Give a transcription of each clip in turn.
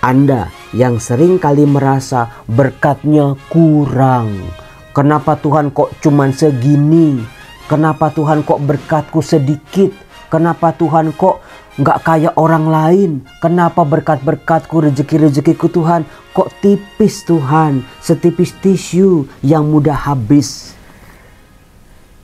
Anda yang sering kali merasa berkatnya kurang. Kenapa Tuhan kok cuman segini? Kenapa Tuhan kok berkatku sedikit? Kenapa Tuhan kok nggak kayak orang lain? Kenapa berkat-berkatku, rezeki-rezekiku Tuhan kok tipis Tuhan? Setipis tisu yang mudah habis.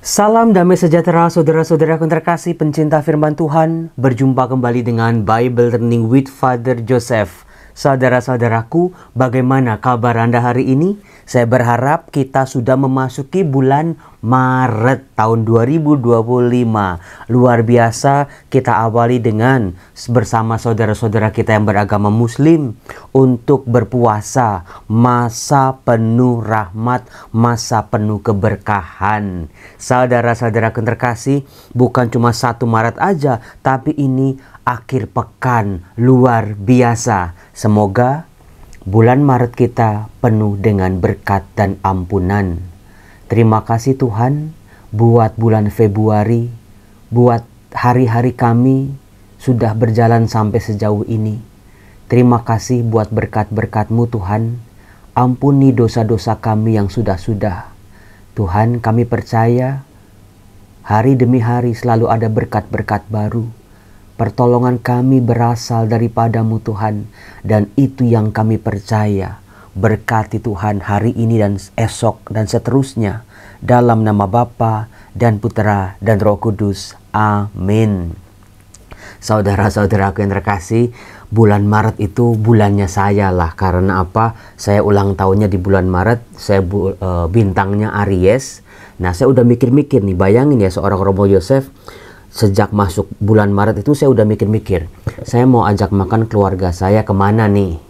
Salam damai sejahtera saudara-saudaraku terkasih pencinta firman Tuhan. Berjumpa kembali dengan Bible Learning with Father Joseph. Saudara-saudaraku, bagaimana kabar Anda hari ini? Saya berharap kita sudah memasuki bulan Maret tahun 2025. Luar biasa, kita awali dengan bersama saudara-saudara kita yang beragama Muslim untuk berpuasa, masa penuh rahmat, masa penuh keberkahan. Saudara-saudaraku terkasih, bukan cuma 1 Maret aja, tapi ini akhir pekan luar biasa. Semoga bulan Maret kita penuh dengan berkat dan ampunan. Terima kasih Tuhan buat bulan Februari, buat hari-hari kami sudah berjalan sampai sejauh ini. Terima kasih buat berkat-berkat-Mu Tuhan. Ampuni dosa-dosa kami yang sudah-sudah. Tuhan, kami percaya hari demi hari selalu ada berkat-berkat baru. Pertolongan kami berasal daripada-Mu Tuhan, dan itu yang kami percaya. Berkati Tuhan hari ini dan esok dan seterusnya, dalam nama Bapa dan Putera dan Roh Kudus. Amin. Saudara-saudaraku yang terkasih, bulan Maret itu bulannya saya lah. Karena apa? Saya ulang tahunnya di bulan Maret, saya bintangnya Aries. Nah, saya udah mikir-mikir nih, bayangin ya seorang Romo Yosef. Sejak masuk bulan Maret itu saya udah mikir-mikir, saya mau ajak makan keluarga saya kemana nih?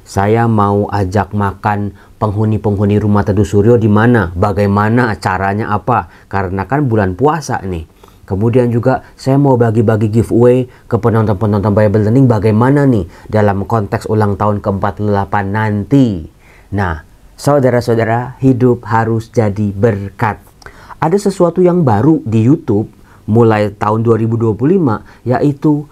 Saya mau ajak makan penghuni-penghuni Rumah Teduh Suryo di mana? Bagaimana caranya apa? Karena kan bulan puasa nih. Kemudian juga saya mau bagi-bagi giveaway ke penonton-penonton Bible Learning bagaimana nih dalam konteks ulang tahun ke-48 nanti. Nah, saudara-saudara, hidup harus jadi berkat. Ada sesuatu yang baru di YouTube mulai tahun 2025, yaitu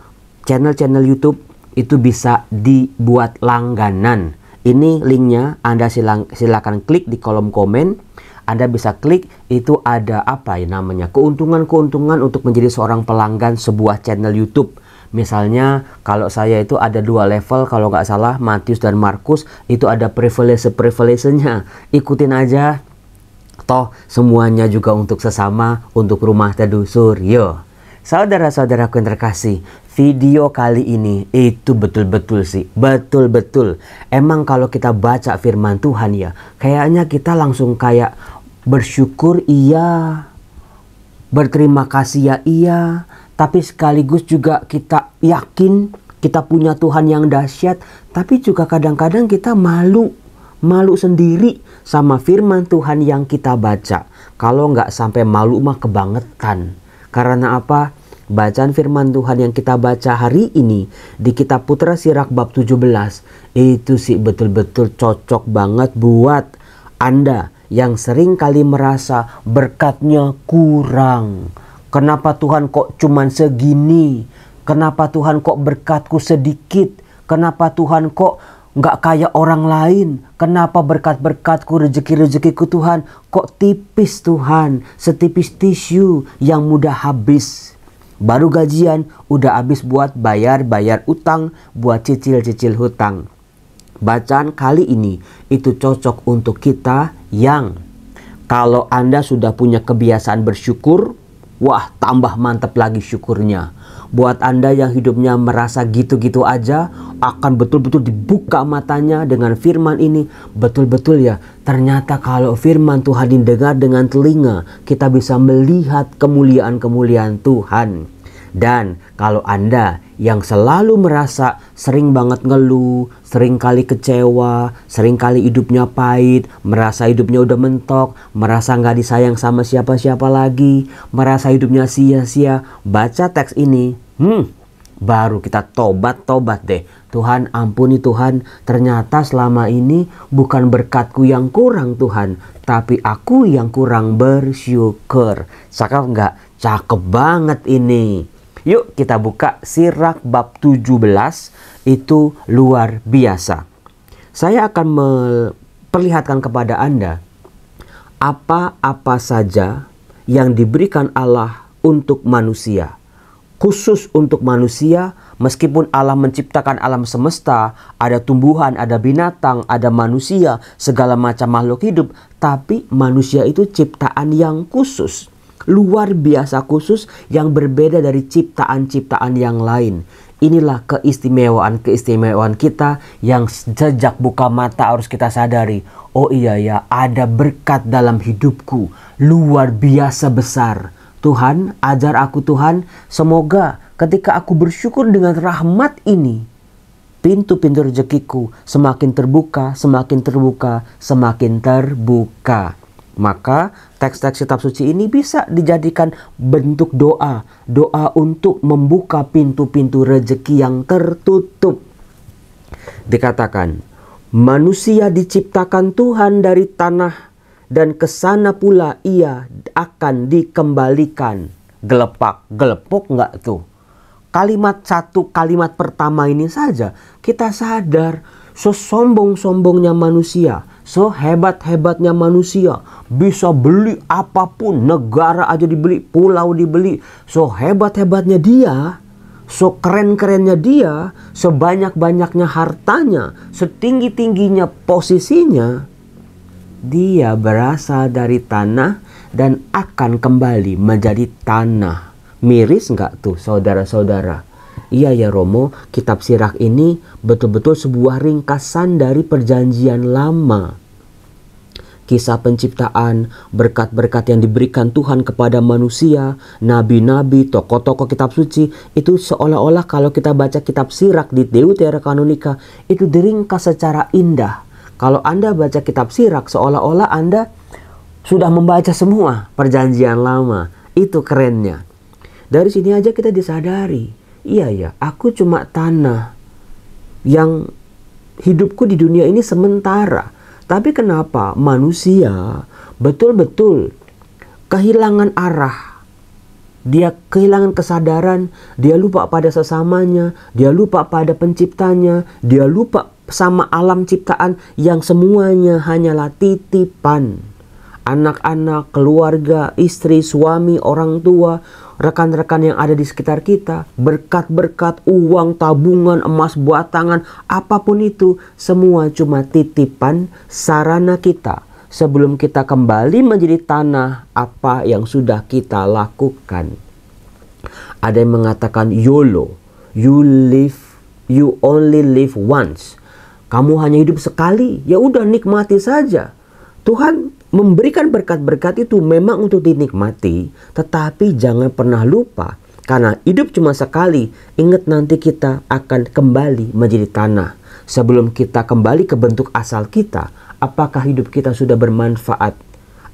channel-channel YouTube itu bisa dibuat langganan. Ini linknya, Anda silakan klik di kolom komen. Anda bisa klik, itu ada apa ya namanya, keuntungan-keuntungan untuk menjadi seorang pelanggan sebuah channel YouTube. Misalnya kalau saya itu ada 2 level, kalau nggak salah Matius dan Markus, itu ada privilege-nya. Ikutin aja. Toh semuanya juga untuk sesama, untuk Rumah Teduh Suryo. Saudara-saudaraku yang terkasih, video kali ini itu betul-betul sih, betul-betul. Emang kalau kita baca firman Tuhan ya, kayaknya kita langsung kayak bersyukur iya, berterima kasih ya iya, tapi sekaligus juga kita yakin kita punya Tuhan yang dahsyat, tapi juga kadang-kadang kita malu sendiri sama firman Tuhan yang kita baca. Kalau nggak sampai malu mah kebangetan. Karena apa? Bacaan firman Tuhan yang kita baca hari ini di kitab Putra Sirak bab 17 itu sih betul-betul cocok banget buat Anda yang sering kali merasa berkatnya kurang. Kenapa Tuhan kok cuman segini? Kenapa Tuhan kok berkatku sedikit? Kenapa Tuhan kok nggak kayak orang lain? Kenapa berkat-berkatku, rezeki-rezekiku Tuhan kok tipis Tuhan? Setipis tisu yang mudah habis. Baru gajian udah habis buat bayar utang, buat cicil-cicil hutang. Bacaan kali ini itu cocok untuk kita yang kalau Anda sudah punya kebiasaan bersyukur, wah tambah mantap lagi syukurnya. Buat Anda yang hidupnya merasa gitu-gitu aja, akan betul-betul dibuka matanya dengan firman ini. Betul-betul ya, ternyata kalau firman Tuhan didengar dengan telinga, kita bisa melihat kemuliaan-kemuliaan Tuhan. Dan kalau Anda yang selalu merasa sering banget ngeluh, sering kali kecewa, sering kali hidupnya pahit, merasa hidupnya udah mentok, merasa nggak disayang sama siapa-siapa lagi, merasa hidupnya sia-sia, baca teks ini, baru kita tobat deh. Tuhan ampuni Tuhan, ternyata selama ini bukan berkatku yang kurang Tuhan, tapi aku yang kurang bersyukur. Cakep nggak? Cakep banget ini. Yuk kita buka Sirak bab 17. itu luar biasa. Saya akan memperlihatkan kepada Anda apa-apa saja yang diberikan Allah untuk manusia. Khusus untuk manusia, meskipun Allah menciptakan alam semesta, ada tumbuhan, ada binatang, ada manusia, segala macam makhluk hidup, tapi manusia itu ciptaan yang khusus. Luar biasa khusus yang berbeda dari ciptaan-ciptaan yang lain. Inilah keistimewaan kita yang sejak buka mata harus kita sadari. Oh iya ya, ada berkat dalam hidupku. Luar biasa besar. Tuhan, ajar aku Tuhan, semoga ketika aku bersyukur dengan rahmat ini, pintu-pintu rezekiku semakin terbuka, semakin terbuka, semakin terbuka. Maka teks-teks kitab suci ini bisa dijadikan bentuk doa. Doa untuk membuka pintu-pintu rezeki yang tertutup. Dikatakan, manusia diciptakan Tuhan dari tanah, dan ke sana pula ia akan dikembalikan. Gelepok nggak tuh? Kalimat pertama ini saja kita sadar sesombong-sombongnya manusia, sehebat-hebatnya manusia, bisa beli apapun, negara aja dibeli, pulau dibeli, sehebat-hebatnya dia, sekeren-kerennya dia, sebanyak-banyaknya hartanya, setinggi-tingginya posisinya, dia berasal dari tanah dan akan kembali menjadi tanah. Miris nggak tuh saudara-saudara? Iya ya Romo, kitab Sirach ini betul-betul sebuah ringkasan dari perjanjian lama. Kisah penciptaan, berkat-berkat yang diberikan Tuhan kepada manusia, nabi-nabi, tokoh-tokoh kitab suci, itu seolah-olah kalau kita baca kitab Sirach di Deuterokanonika, itu diringkas secara indah. Kalau Anda baca kitab Sirach, seolah-olah Anda sudah membaca semua perjanjian lama. Itu kerennya. Dari sini aja kita disadari, iya ya, aku cuma tanah yang hidupku di dunia ini sementara. Tapi kenapa manusia betul-betul kehilangan arah? Dia kehilangan kesadaran, dia lupa pada sesamanya, dia lupa pada penciptanya, dia lupa sama alam ciptaan yang semuanya hanyalah titipan. Anak-anak, keluarga, istri, suami, orang tua, rekan-rekan yang ada di sekitar kita, berkat-berkat, uang, tabungan, emas buatangan, apapun itu, semua cuma titipan sarana kita sebelum kita kembali menjadi tanah apa yang sudah kita lakukan. Ada yang mengatakan YOLO, you only live once. Kamu hanya hidup sekali, ya udah nikmati saja. Tuhan memberikan berkat-berkat itu memang untuk dinikmati, tetapi jangan pernah lupa, karena hidup cuma sekali. Ingat nanti kita akan kembali menjadi tanah. Sebelum kita kembali ke bentuk asal kita, apakah hidup kita sudah bermanfaat?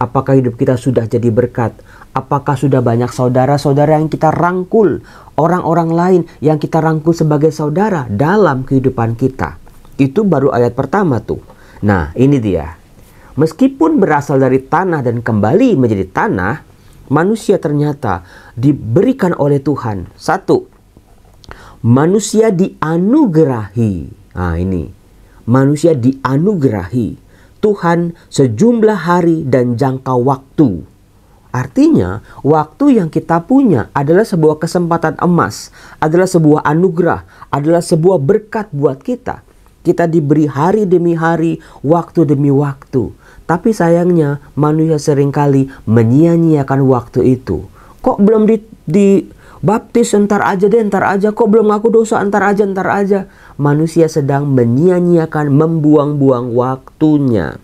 Apakah hidup kita sudah jadi berkat? Apakah sudah banyak saudara-saudara yang kita rangkul? Orang-orang lain yang kita rangkul sebagai saudara dalam kehidupan kita. Itu baru ayat pertama tuh. Nah, ini dia. Meskipun berasal dari tanah dan kembali menjadi tanah, manusia ternyata diberikan oleh Tuhan. Satu, manusia dianugerahi. Nah ini, manusia dianugerahi Tuhan sejumlah hari dan jangka waktu. Artinya, waktu yang kita punya adalah sebuah kesempatan emas, adalah sebuah anugerah, adalah sebuah berkat buat kita. Kita diberi hari demi hari, waktu demi waktu. Tapi sayangnya manusia seringkali menyia-nyiakan waktu itu. Kok belum dibaptis, entar aja deh, entar aja. Kok belum ngaku dosa, entar aja. Manusia sedang menyia-nyiakan, membuang-buang waktunya.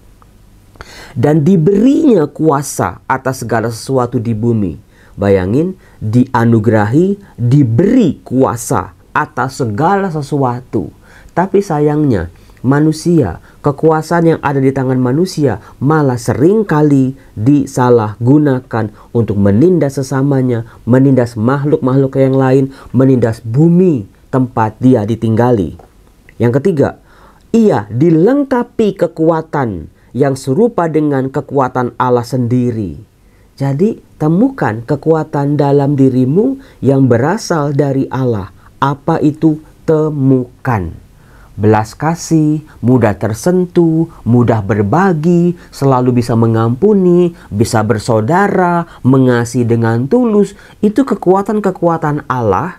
Dan diberinya kuasa atas segala sesuatu di bumi. Bayangin, dianugerahi, diberi kuasa atas segala sesuatu. Tapi sayangnya manusia, kekuasaan yang ada di tangan manusia malah seringkali disalahgunakan untuk menindas sesamanya, menindas makhluk-makhluk yang lain, menindas bumi tempat dia ditinggali. Yang ketiga, ia dilengkapi kekuatan yang serupa dengan kekuatan Allah sendiri. Jadi temukan kekuatan dalam dirimu yang berasal dari Allah. Apa itu? Temukan. belas kasih, mudah tersentuh, mudah berbagi, selalu bisa mengampuni, bisa bersaudara, mengasihi dengan tulus. Itu kekuatan-kekuatan Allah.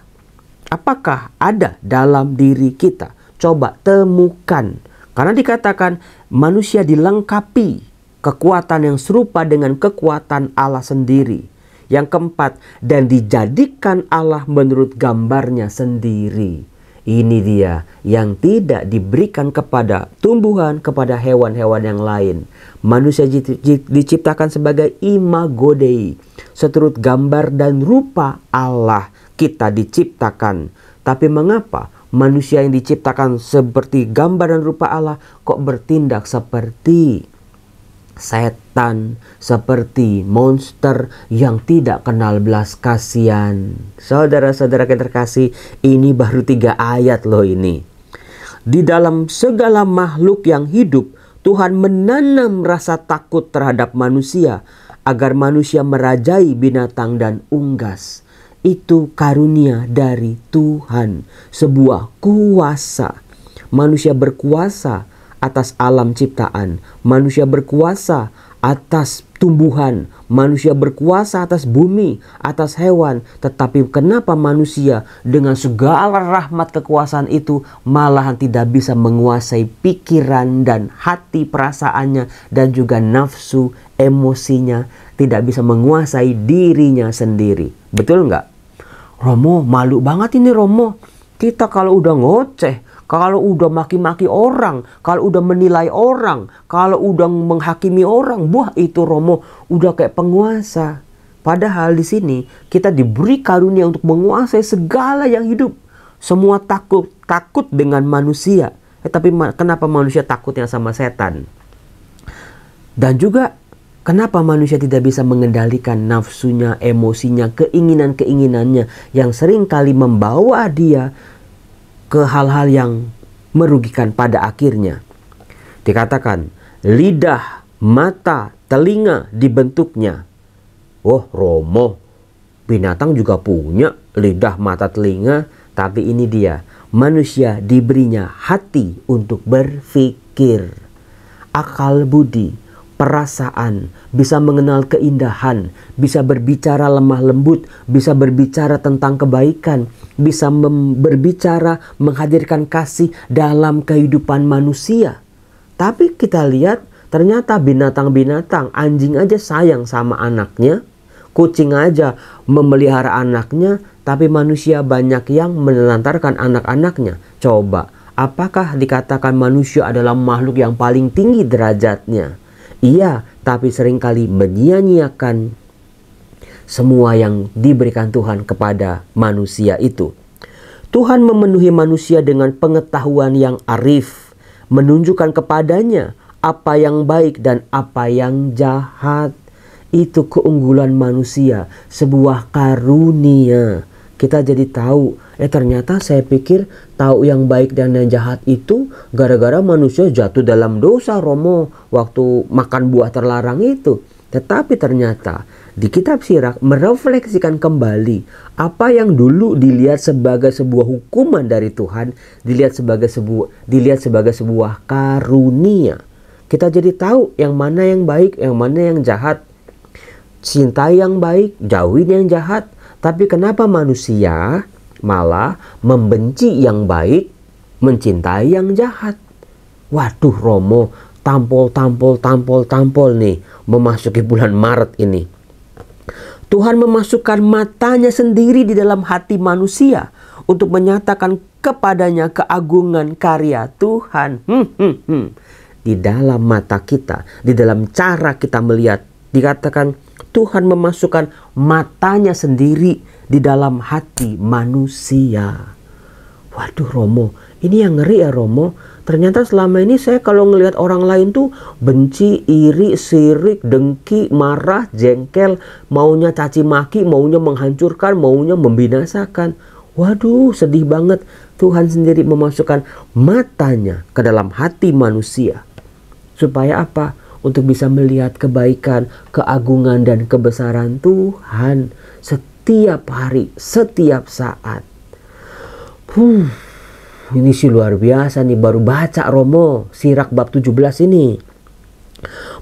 Apakah ada dalam diri kita? Coba temukan. Karena dikatakan manusia dilengkapi kekuatan yang serupa dengan kekuatan Allah sendiri. Yang keempat, dan dijadikan Allah menurut gambarnya sendiri. Ini dia yang tidak diberikan kepada tumbuhan, kepada hewan-hewan yang lain. Manusia diciptakan sebagai imago Dei, seturut gambar dan rupa Allah kita diciptakan. Tapi mengapa manusia yang diciptakan seperti gambar dan rupa Allah kok bertindak seperti setan, seperti monster yang tidak kenal belas kasihan? Saudara-saudara yang terkasih, ini baru 3 ayat loh ini. Di dalam segala makhluk yang hidup, Tuhan menanam rasa takut terhadap manusia agar manusia merajai binatang dan unggas. Itu karunia dari Tuhan, sebuah kuasa. Manusia berkuasa atas alam ciptaan, manusia berkuasa atas tumbuhan, manusia berkuasa atas bumi, atas hewan. Tetapi kenapa manusia dengan segala rahmat kekuasaan itu malahan tidak bisa menguasai pikiran dan hati perasaannya dan juga nafsu emosinya, tidak bisa menguasai dirinya sendiri? Betul nggak? Romo, malu banget ini Romo. Kita kalau udah ngoceh, kalau udah maki-maki orang, kalau udah menilai orang, kalau udah menghakimi orang, buah itu Romo udah kayak penguasa. Padahal di sini kita diberi karunia untuk menguasai segala yang hidup. Semua takut dengan manusia. Tapi kenapa manusia takutnya sama setan? Dan juga kenapa manusia tidak bisa mengendalikan nafsunya, emosinya, keinginan-keinginannya yang seringkali membawa dia ke hal-hal yang merugikan pada akhirnya. Dikatakan lidah, mata, telinga dibentuknya. Oh Romo, binatang juga punya lidah, mata, telinga. Tapi ini dia, manusia diberinya hati untuk berpikir, akal budi, perasaan, bisa mengenal keindahan, bisa berbicara lemah lembut, bisa berbicara tentang kebaikan, bisa berbicara menghadirkan kasih dalam kehidupan manusia. Tapi kita lihat ternyata binatang-binatang, anjing aja sayang sama anaknya, kucing aja memelihara anaknya, tapi manusia banyak yang menelantarkan anak-anaknya. Coba, apakah dikatakan manusia adalah makhluk yang paling tinggi derajatnya? Iya, tapi seringkali menyia-nyiakan semua yang diberikan Tuhan kepada manusia itu. Tuhan memenuhi manusia dengan pengetahuan yang arif, menunjukkan kepadanya apa yang baik dan apa yang jahat. Itu keunggulan manusia, sebuah karunia. Kita jadi tahu, ternyata saya pikir tahu yang baik dan yang jahat itu gara-gara manusia jatuh dalam dosa Romo waktu makan buah terlarang itu. Tetapi ternyata di kitab Sirach merefleksikan kembali apa yang dulu dilihat sebagai sebuah hukuman dari Tuhan, dilihat sebagai sebuah karunia. Kita jadi tahu yang mana yang baik, yang mana yang jahat. Cintai yang baik, jauhin yang jahat. Tapi kenapa manusia malah membenci yang baik, mencintai yang jahat? Waduh Romo, tampol nih memasuki bulan Maret ini. Tuhan memasukkan matanya sendiri di dalam hati manusia untuk menyatakan kepadanya keagungan karya Tuhan. Di dalam mata kita, di dalam cara kita melihat, dikatakan Tuhan memasukkan matanya sendiri di dalam hati manusia. Waduh Romo, ini yang ngeri ya Romo. Ternyata selama ini saya kalau ngelihat orang lain tuh benci, iri, sirik, dengki, marah, jengkel, maunya caci maki, maunya menghancurkan, maunya membinasakan. Waduh, sedih banget. Tuhan sendiri memasukkan matanya ke dalam hati manusia. Supaya apa? Untuk bisa melihat kebaikan, keagungan, dan kebesaran Tuhan setiap hari, setiap saat. Ini sih luar biasa nih, baru baca Romo, Sirak bab 17 ini.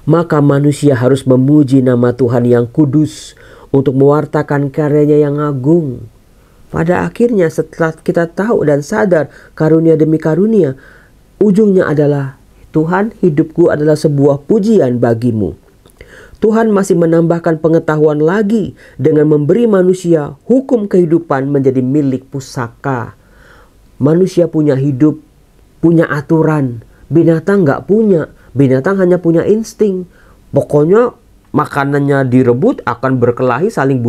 Maka manusia harus memuji nama Tuhan yang kudus untuk mewartakan karyanya yang agung. Pada akhirnya setelah kita tahu dan sadar karunia demi karunia, ujungnya adalah Tuhan, hidupku adalah sebuah pujian bagimu. Tuhan masih menambahkan pengetahuan lagi dengan memberi manusia hukum kehidupan menjadi milik pusaka. Manusia punya hidup, punya aturan. Binatang nggak punya. Binatang hanya punya insting. Pokoknya makanannya direbut akan berkelahi saling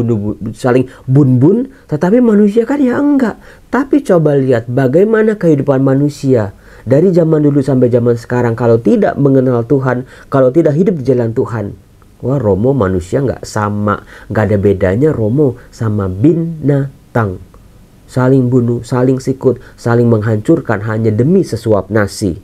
bun-bun. Tetapi manusia kan ya enggak. Tapi coba lihat bagaimana kehidupan manusia dari zaman dulu sampai zaman sekarang kalau tidak mengenal Tuhan, kalau tidak hidup di jalan Tuhan. Wah, Romo, manusia nggak sama, nggak ada bedanya Romo sama binatang. Saling bunuh, saling sikut, saling menghancurkan hanya demi sesuap nasi.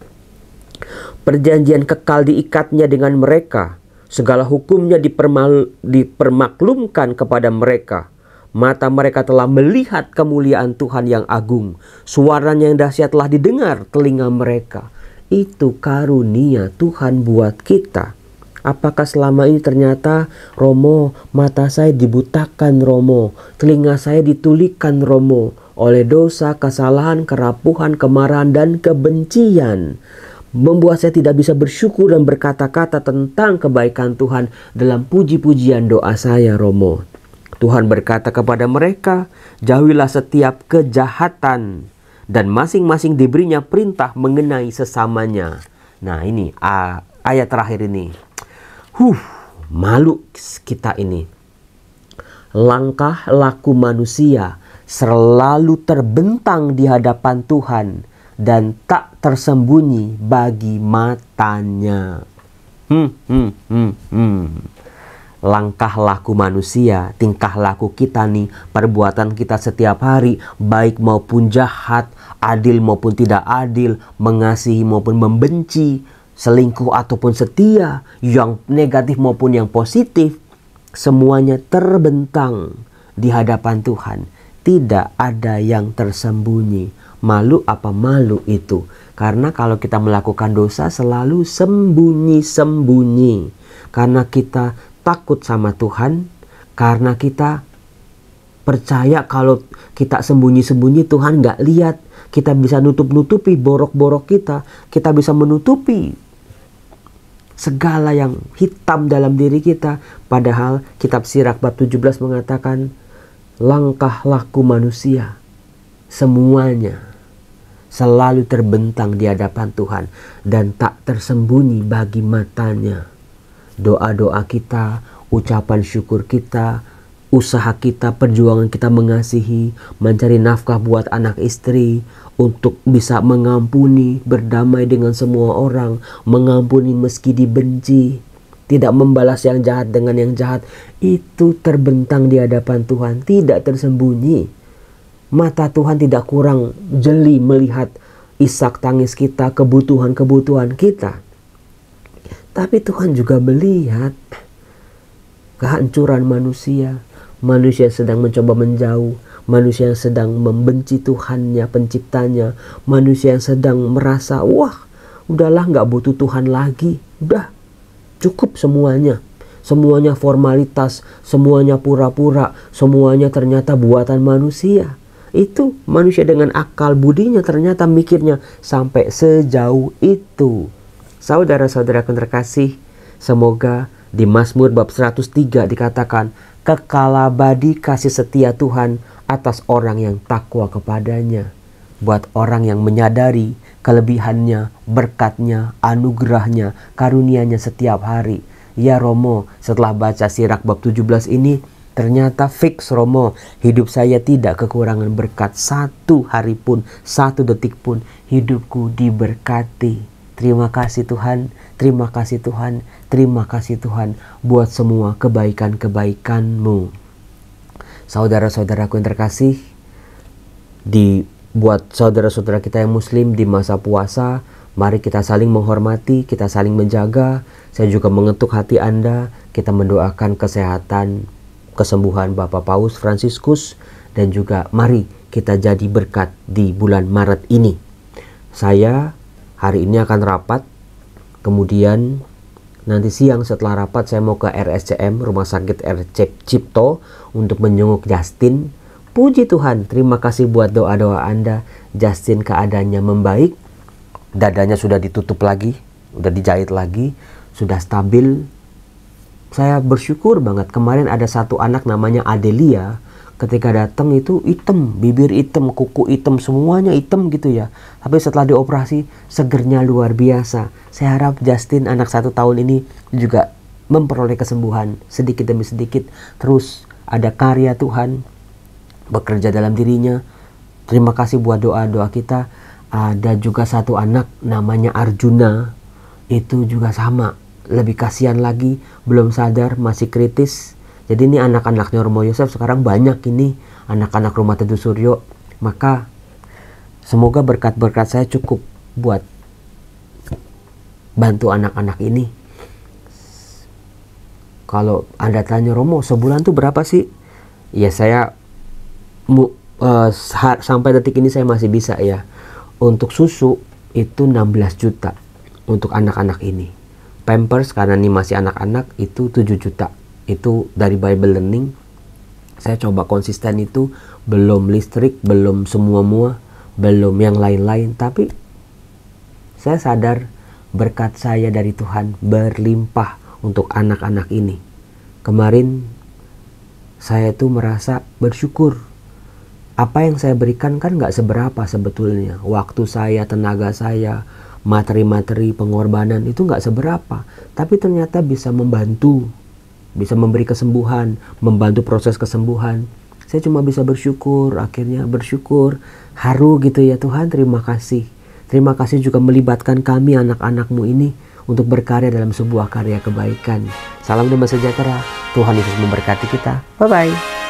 Perjanjian kekal diikatnya dengan mereka. Segala hukumnya dipermaklumkan kepada mereka. Mata mereka telah melihat kemuliaan Tuhan yang agung. Suaranya yang dahsyat telah didengar telinga mereka. Itu karunia Tuhan buat kita. Apakah selama ini ternyata Romo, mata saya dibutakan Romo, telinga saya ditulikan Romo oleh dosa, kesalahan, kerapuhan, kemarahan, dan kebencian, membuat saya tidak bisa bersyukur dan berkata-kata tentang kebaikan Tuhan dalam puji-pujian doa saya Romo. Tuhan berkata kepada mereka, jauhilah setiap kejahatan, dan masing-masing diberinya perintah mengenai sesamanya. Nah ini ayat terakhir ini. Malu kita ini. Langkah laku manusia selalu terbentang di hadapan Tuhan dan tak tersembunyi bagi matanya. Langkah laku manusia, tingkah laku kita nih, perbuatan kita setiap hari, baik maupun jahat, adil maupun tidak adil, mengasihi maupun membenci, selingkuh ataupun setia, yang negatif maupun yang positif, semuanya terbentang di hadapan Tuhan. Tidak ada yang tersembunyi. Malu apa malu itu? Karena kalau kita melakukan dosa selalu sembunyi-sembunyi. Karena kita takut sama Tuhan. Karena kita percaya kalau kita sembunyi-sembunyi Tuhan nggak lihat. Kita bisa nutup-nutupi borok-borok kita. Kita bisa menutupi segala yang hitam dalam diri kita. Padahal kitab Sirak bab 17 mengatakan langkah laku manusia semuanya selalu terbentang di hadapan Tuhan dan tak tersembunyi bagi matanya. Doa-doa kita, ucapan syukur kita, usaha kita, perjuangan kita mengasihi, mencari nafkah buat anak istri, untuk bisa mengampuni, berdamai dengan semua orang, mengampuni meski dibenci, tidak membalas yang jahat dengan yang jahat, itu terbentang di hadapan Tuhan, tidak tersembunyi. Mata Tuhan tidak kurang jeli melihat isak tangis kita, kebutuhan-kebutuhan kita. Tapi Tuhan juga melihat kehancuran manusia. Manusia sedang mencoba menjauh. Manusia yang sedang membenci Tuhannya, penciptanya. Manusia yang sedang merasa, wah udahlah gak butuh Tuhan lagi. Udah cukup semuanya. Semuanya formalitas, semuanya pura-pura, semuanya ternyata buatan manusia. Itu manusia dengan akal budinya ternyata mikirnya sampai sejauh itu. Saudara-saudara yang terkasih, semoga di Mazmur bab 103 dikatakan, kekal abadi kasih setia Tuhan atas orang yang takwa kepadanya. Buat orang yang menyadari kelebihannya, berkatnya, anugerahnya, karunianya setiap hari. Ya Romo, setelah baca Sirak bab 17 ini, ternyata fix Romo, hidup saya tidak kekurangan berkat. Satu hari pun, satu detik pun hidupku diberkati. Terima kasih Tuhan, terima kasih Tuhan, terima kasih Tuhan buat semua kebaikan-kebaikan-Mu. Saudara-saudaraku yang terkasih, buat saudara-saudara kita yang muslim di masa puasa, mari kita saling menghormati, kita saling menjaga. Saya juga mengetuk hati Anda, kita mendoakan kesehatan, kesembuhan Bapak Paus Fransiskus, dan juga mari kita jadi berkat di bulan Maret ini. saya hari ini akan rapat, kemudian nanti siang setelah rapat saya mau ke RSCM, Rumah Sakit RC Cipto, untuk menjenguk Justin. Puji Tuhan, terima kasih buat doa-doa Anda. Justin keadaannya membaik, dadanya sudah ditutup lagi, udah dijahit lagi, sudah stabil. Saya bersyukur banget. Kemarin ada satu anak namanya Adelia, ketika datang itu hitam, bibir hitam, kuku hitam, semuanya hitam gitu ya. Tapi setelah dioperasi, segernya luar biasa. Saya harap Justin, anak 1 tahun ini, juga memperoleh kesembuhan sedikit demi sedikit. Terus ada karya Tuhan bekerja dalam dirinya. Terima kasih buat doa-doa kita. Ada juga satu anak namanya Arjuna, itu juga sama, lebih kasihan lagi, belum sadar, masih kritis. Jadi ini anak-anaknya Romo Yosef sekarang banyak ini, anak-anak Rumah Teduh Suryo. Maka semoga berkat-berkat saya cukup buat bantu anak-anak ini. Kalau Anda tanya, Romo, sebulan tuh berapa sih? Ya saya sampai detik ini saya masih bisa ya. Untuk susu itu 16 juta untuk anak-anak ini. Pampers karena ini masih anak-anak itu 7 juta. Itu dari Bible Learning. Saya coba konsisten itu, belum listrik, belum semua-mua, belum yang lain-lain. Tapi saya sadar berkat saya dari Tuhan berlimpah untuk anak-anak ini. Kemarin saya tuh merasa bersyukur. Apa yang saya berikan kan gak seberapa sebetulnya. Waktu saya, tenaga saya, materi-materi pengorbanan itu gak seberapa. Tapi ternyata bisa membantu, bisa memberi kesembuhan, membantu proses kesembuhan. Saya cuma bisa bersyukur, akhirnya bersyukur, haru gitu ya. Tuhan, terima kasih. Terima kasih juga melibatkan kami anak-anakmu ini untuk berkarya dalam sebuah karya kebaikan. Salam damai sejahtera, Tuhan Yesus memberkati kita. Bye-bye.